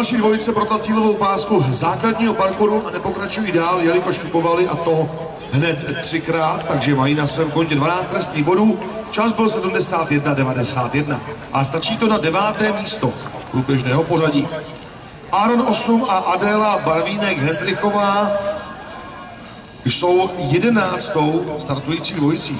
Další dvojice pro cílovou pásku základního parkouru a nepokračují dál, jelikož chypovali, a to hned 3krát, takže mají na svém kontě 12 trestných bodů. Čas byl 71:91 a stačí to na 9. místo průběžného pořadí. Aaron 8 a Adéla Barvínek-Hendrichová jsou 11. startující dvojicí.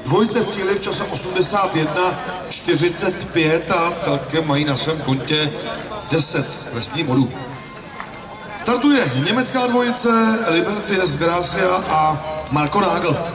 Dvojice v cíli v čase 81:45 a celkem mají na svém kontě 10 trestných bodů. Startuje německá dvojice Liberty S. Gracia a Marco Nagel.